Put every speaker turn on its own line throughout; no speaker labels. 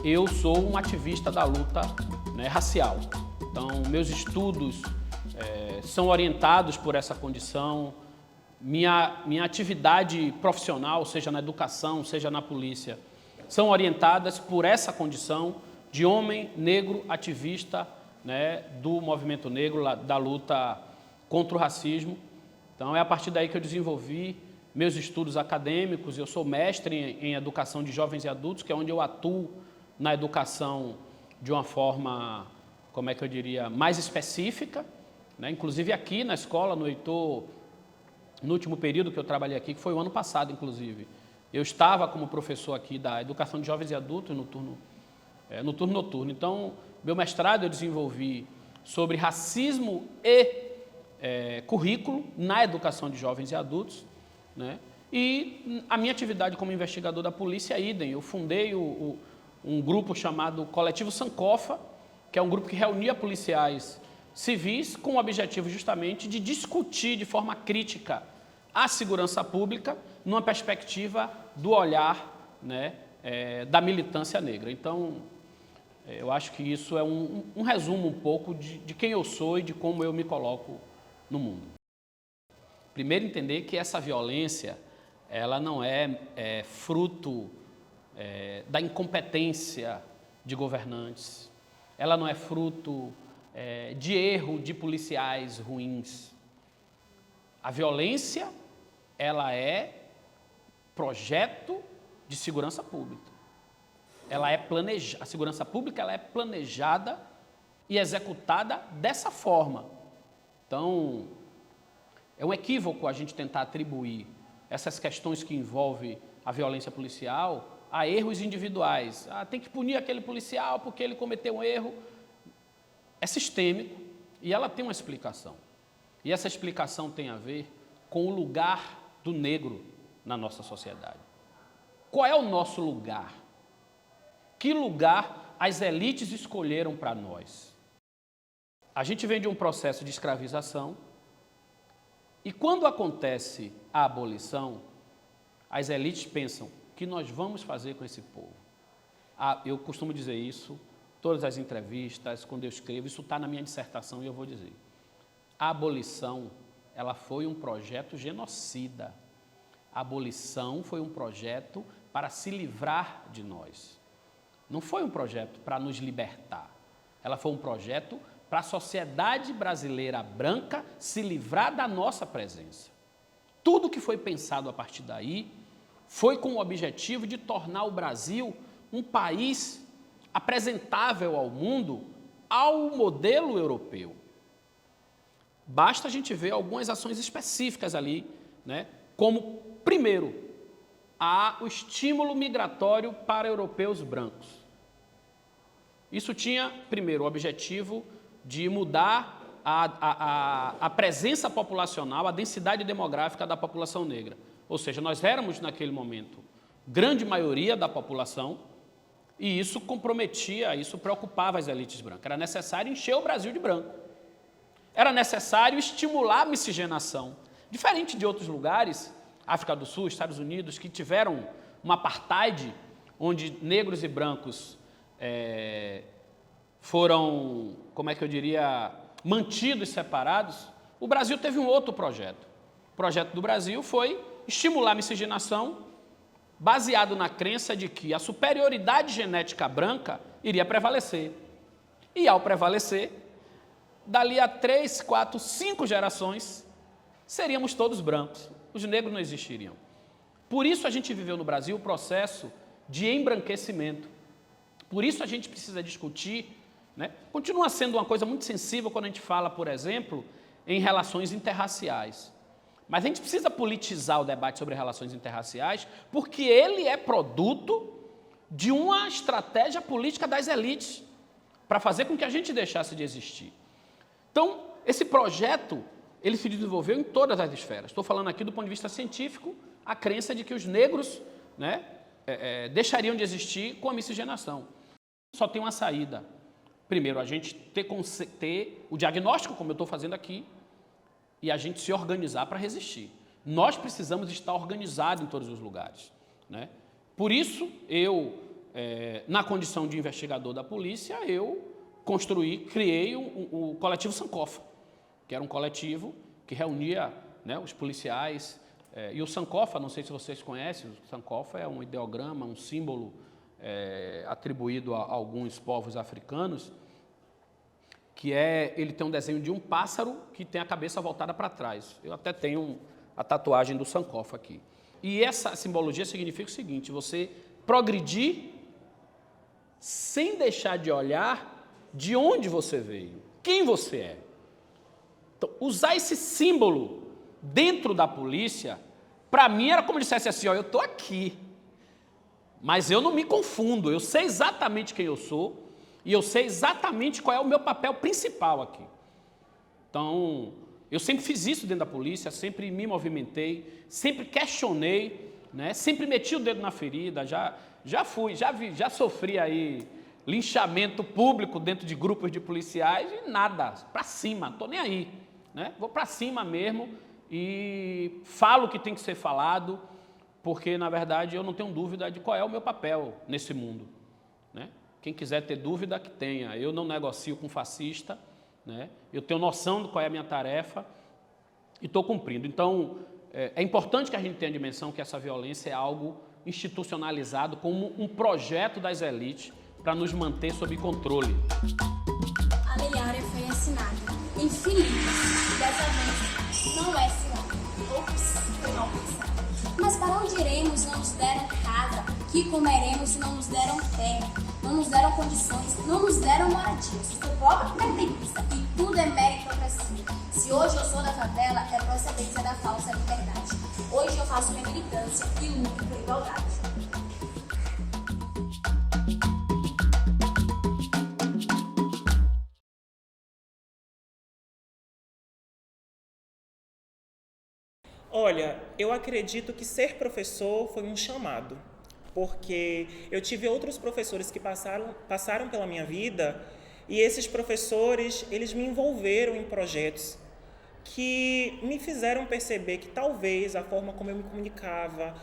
eu sou um ativista da luta, né, racial. Então, meus estudos são orientados por essa condição. Minha atividade profissional, seja na educação, seja na polícia, são orientadas por essa condição de homem negro ativista, né, do movimento negro, da luta contra o racismo. Então, é a partir daí que eu desenvolvi meus estudos acadêmicos. Eu sou mestre em educação de jovens e adultos, que é onde eu atuo na educação de uma forma, como é que eu diria, mais específica, né? Inclusive aqui na escola, no Heitor, no último período que eu trabalhei aqui, que foi o ano passado, inclusive, eu estava como professor aqui da educação de jovens e adultos no turno noturno. Então, meu mestrado eu desenvolvi sobre racismo e currículo na educação de jovens e adultos, né? E a minha atividade como investigador da polícia é idem. Eu fundei um grupo chamado Coletivo Sankofa, que é um grupo que reunia policiais civis com o objetivo justamente de discutir de forma crítica a segurança pública numa perspectiva do olhar, né, da militância negra. Então, eu acho que isso é um resumo um pouco de quem eu sou e de como eu me coloco no mundo. Primeiro, entender que essa violência ela não é fruto da incompetência de governantes, ela não é fruto de erro de policiais ruins. A violência ela é projeto de segurança pública. A segurança pública ela é planejada e executada dessa forma. Então, é um equívoco a gente tentar atribuir essas questões que envolvem a violência policial a erros individuais. Tem que punir aquele policial porque ele cometeu um erro. É sistêmico e ela tem uma explicação. E essa explicação tem a ver com o lugar do negro na nossa sociedade. Qual é o nosso lugar? Que lugar as elites escolheram para nós? A gente vem de um processo de escravização e quando acontece a abolição, as elites pensam: o que nós vamos fazer com esse povo? Eu costumo dizer isso, todas as entrevistas, quando eu escrevo, isso está na minha dissertação e eu vou dizer. A abolição, ela foi um projeto genocida. A abolição foi um projeto para se livrar de nós. Não foi um projeto para nos libertar. Ela foi um projeto para a sociedade brasileira branca se livrar da nossa presença. Tudo que foi pensado a partir daí foi com o objetivo de tornar o Brasil um país apresentável ao mundo ao modelo europeu. Basta a gente ver algumas ações específicas ali, né? Como, primeiro, o estímulo migratório para europeus brancos. Isso tinha, primeiro, o objetivo de mudar a presença populacional, a densidade demográfica da população negra. Ou seja, nós éramos, naquele momento, grande maioria da população, e isso comprometia, isso preocupava as elites brancas. Era necessário encher o Brasil de branco. Era necessário estimular a miscigenação. Diferente de outros lugares, África do Sul, Estados Unidos, que tiveram uma apartheid, onde negros e brancos foram, como é que eu diria, mantidos separados, o Brasil teve um outro projeto. O projeto do Brasil foi estimular a miscigenação, baseado na crença de que a superioridade genética branca iria prevalecer. E ao prevalecer, dali a 3, 4, 5 gerações, seríamos todos brancos. Os negros não existiriam. Por isso a gente viveu no Brasil o processo de embranquecimento. Por isso a gente precisa discutir, né? Continua sendo uma coisa muito sensível quando a gente fala, por exemplo, em relações interraciais. Mas a gente precisa politizar o debate sobre relações interraciais porque ele é produto de uma estratégia política das elites para fazer com que a gente deixasse de existir. Então, esse projeto, ele se desenvolveu em todas as esferas. Estou falando aqui do ponto de vista científico, a crença de que os negros, né, deixariam de existir com a miscigenação. Só tem uma saída. Primeiro, a gente ter o diagnóstico, como eu estou fazendo aqui, e a gente se organizar para resistir. Nós precisamos estar organizados em todos os lugares, né? Por isso, eu na condição de investigador da polícia, eu criei o coletivo Sankofa, que era um coletivo que reunia, né, os policiais. E o Sankofa, não sei se vocês conhecem, o Sankofa é um ideograma, um símbolo atribuído a alguns povos africanos, ele tem um desenho de um pássaro que tem a cabeça voltada para trás. Eu até tenho a tatuagem do Sankofa aqui. E essa simbologia significa o seguinte: você progredir sem deixar de olhar de onde você veio, quem você é. Então, usar esse símbolo dentro da polícia, para mim era como se dissesse assim, ó, eu estou aqui, mas eu não me confundo, eu sei exatamente quem eu sou e eu sei exatamente qual é o meu papel principal aqui. Então, eu sempre fiz isso dentro da polícia, sempre me movimentei, sempre questionei, né? Sempre meti o dedo na ferida, já sofri aí linchamento público dentro de grupos de policiais e nada, para cima, estou nem aí, né? Vou para cima mesmo e falo o que tem que ser falado, porque, na verdade, eu não tenho dúvida de qual é o meu papel nesse mundo, né? Quem quiser ter dúvida, que tenha. Eu não negocio com fascista, né? Eu tenho noção de qual é a minha tarefa e estou cumprindo. Então, é importante que a gente tenha a dimensão que essa violência é algo institucionalizado como um projeto das elites para nos manter sob controle.
A Lei Áurea foi assinada em Filipos, dessa vez não é Sinop. Ops, foi mal pensado. Mas para onde iremos não nos deram casa, que comeremos se não nos deram terra, não nos deram condições, não nos deram moradia. Se sou pobre, é preguiça, e tudo é meritocracia. Se hoje eu sou da favela, é procedência da falsa liberdade. Hoje eu faço minha militância e luto por igualdade.
Olha, eu acredito que ser professor foi um chamado, porque eu tive outros professores que passaram pela minha vida e esses professores, eles me envolveram em projetos que me fizeram perceber que talvez a forma como eu me comunicava,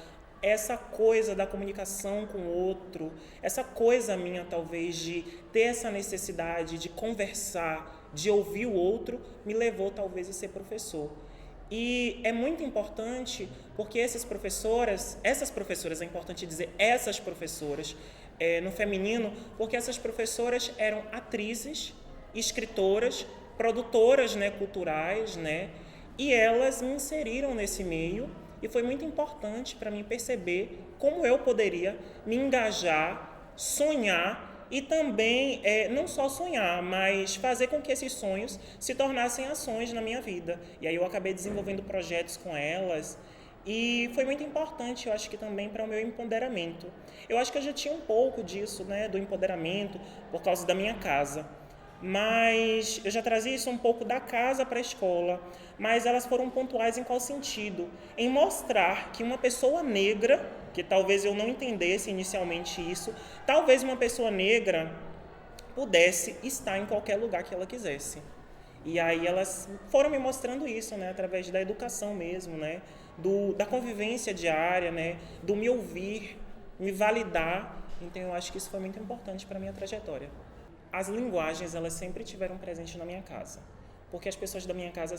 essa coisa da comunicação com o outro, essa coisa minha talvez de ter essa necessidade de conversar, de ouvir o outro, me levou talvez a ser professor. E é muito importante porque essas professoras, é importante dizer essas professoras, no feminino, porque essas professoras eram atrizes, escritoras, produtoras, né, culturais, né, e elas me inseriram nesse meio e foi muito importante para mim perceber como eu poderia me engajar, sonhar e também, não só sonhar, mas fazer com que esses sonhos se tornassem ações na minha vida. E aí eu acabei desenvolvendo projetos com elas e foi muito importante, eu acho que também para o meu empoderamento. Eu acho que eu já tinha um pouco disso, né, do empoderamento por causa da minha casa. Mas eu já trazia isso um pouco da casa para a escola, mas elas foram pontuais em qual sentido? Em mostrar que uma pessoa negra, que talvez eu não entendesse inicialmente isso, talvez uma pessoa negra pudesse estar em qualquer lugar que ela quisesse. E aí elas foram me mostrando isso, né, através da educação mesmo, né, da convivência diária, né, do me ouvir, me validar. Então eu acho que isso foi muito importante para a minha trajetória. As linguagens, elas sempre tiveram presente na minha casa, porque as pessoas da minha casa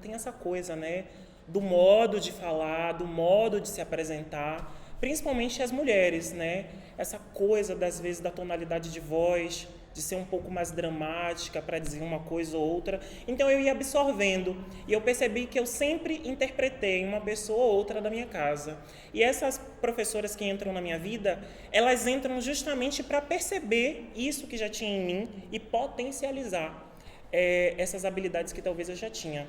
têm essa coisa, né, do modo de falar, do modo de se apresentar, principalmente as mulheres, né, essa coisa, das vezes, da tonalidade de voz, de ser um pouco mais dramática para dizer uma coisa ou outra. Então eu ia absorvendo e eu percebi que eu sempre interpretei uma pessoa ou outra da minha casa. E essas professoras que entram na minha vida, elas entram justamente para perceber isso que já tinha em mim e potencializar essas habilidades que talvez eu já tinha.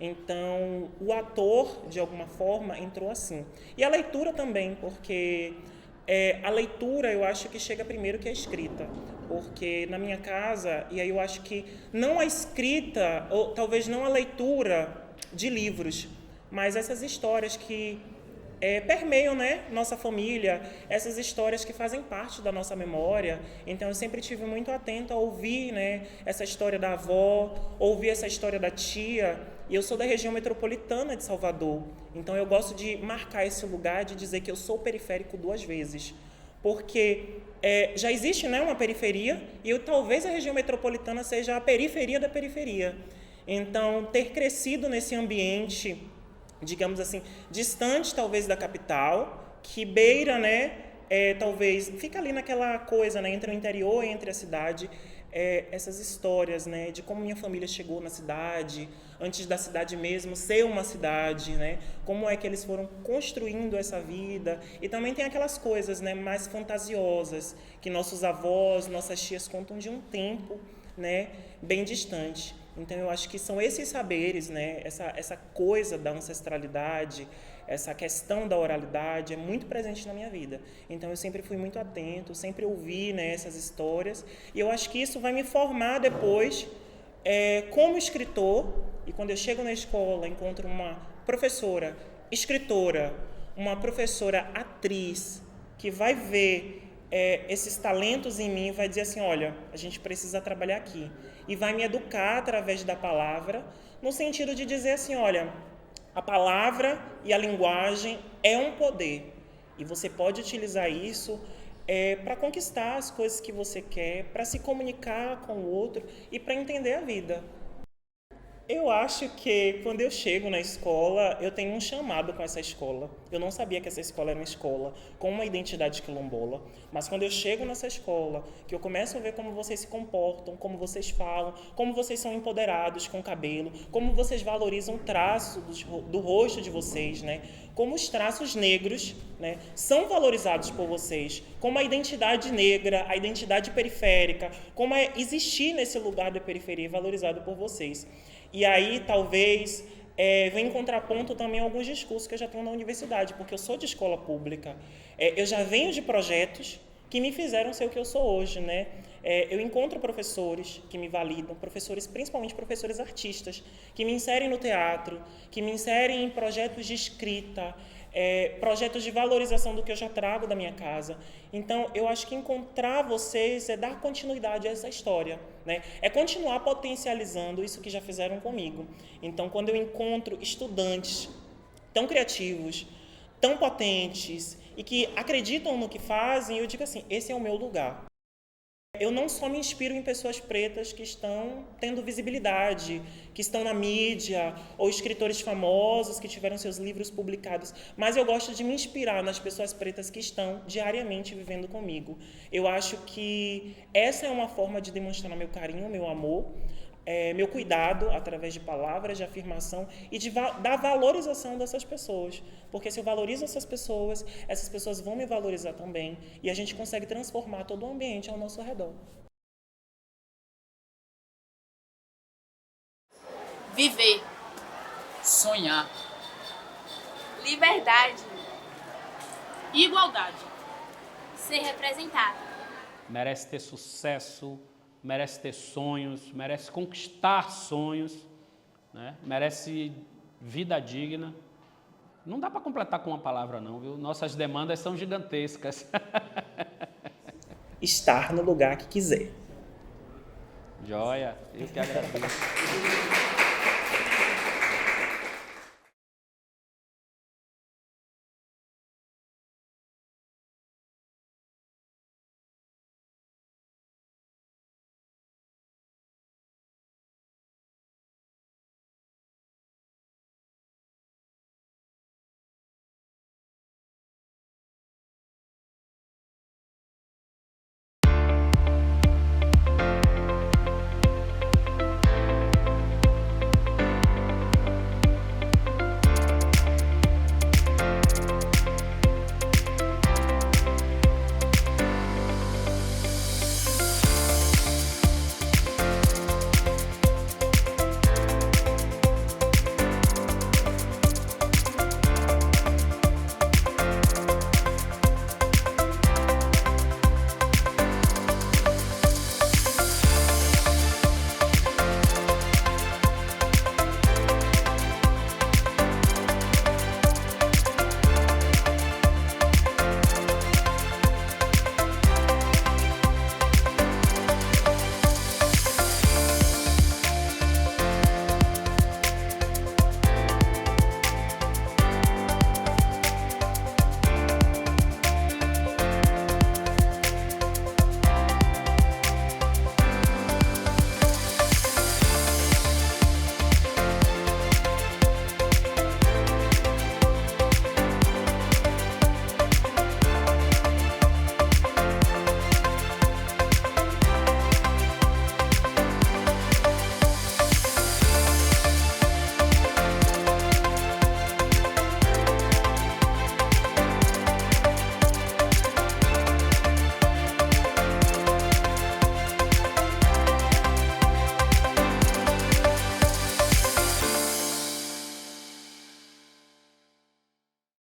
Então, o ator, de alguma forma, entrou assim. E a leitura também, porque a leitura eu acho que chega primeiro que a escrita, porque na minha casa, e aí eu acho que não a escrita, ou talvez não a leitura de livros, mas essas histórias que permeiam, né, nossa família, essas histórias que fazem parte da nossa memória. Então eu sempre estive muito atenta a ouvir, né, essa história da avó, ouvir essa história da tia. E eu sou da região metropolitana de Salvador, então eu gosto de marcar esse lugar, de dizer que eu sou periférico 2 vezes, porque já existe, né, uma periferia e talvez a região metropolitana seja a periferia da periferia. Então, ter crescido nesse ambiente, digamos assim, distante talvez da capital, que beira, né, talvez, fica ali naquela coisa, né, entre o interior e entre a cidade, essas histórias, né, de como minha família chegou na cidade, antes da cidade mesmo ser uma cidade, né, como é que eles foram construindo essa vida. E também tem aquelas coisas, né, mais fantasiosas, que nossos avós, nossas tias contam de um tempo, né, bem distante. Então, eu acho que são esses saberes, né, essa coisa da ancestralidade, essa questão da oralidade é muito presente na minha vida. Então, eu sempre fui muito atento, sempre ouvi, né, essas histórias. E eu acho que isso vai me formar depois como escritor. E quando eu chego na escola, encontro uma professora escritora, uma professora atriz, que vai ver esses talentos em mim e vai dizer assim, olha, a gente precisa trabalhar aqui. E vai me educar através da palavra, no sentido de dizer assim, olha, a palavra e a linguagem é um poder. E você pode utilizar isso para conquistar as coisas que você quer, para se comunicar com o outro e para entender a vida. Eu acho que quando eu chego na escola, eu tenho um chamado com essa escola. Eu não sabia que essa escola era uma escola com uma identidade quilombola, mas quando eu chego nessa escola, que eu começo a ver como vocês se comportam, como vocês falam, como vocês são empoderados com o cabelo, como vocês valorizam traços do rosto de vocês, né? Como os traços negros, né, são valorizados por vocês, como a identidade negra, a identidade periférica, como existir nesse lugar da periferia valorizado por vocês. E aí, talvez, vem em contraponto também alguns discursos que eu já tenho na universidade, porque eu sou de escola pública. Eu já venho de projetos que me fizeram ser o que eu sou hoje, né? Eu encontro professores que me validam, professores, principalmente professores artistas, que me inserem no teatro, que me inserem em projetos de escrita, projetos de valorização do que eu já trago da minha casa. Então, eu acho que encontrar vocês é dar continuidade a essa história, né? É continuar potencializando isso que já fizeram comigo. Então, quando eu encontro estudantes tão criativos, tão potentes e que acreditam no que fazem, eu digo assim, esse é o meu lugar. Eu não só me inspiro em pessoas pretas que estão tendo visibilidade, que estão na mídia, ou escritores famosos que tiveram seus livros publicados, mas eu gosto de me inspirar nas pessoas pretas que estão diariamente vivendo comigo. Eu acho que essa é uma forma de demonstrar meu carinho, meu amor, meu cuidado através de palavras de afirmação e da valorização dessas pessoas. Porque se eu valorizo essas pessoas vão me valorizar também e a gente consegue transformar todo o ambiente ao nosso redor.
Viver, sonhar,
Liberdade.
igualdade.
Ser representado.
Merece ter sucesso, merece ter sonhos, merece conquistar sonhos, né? Merece vida digna. Não dá para completar com uma palavra não, viu? Nossas demandas são gigantescas.
Estar no lugar que quiser.
Joia, eu que agradeço.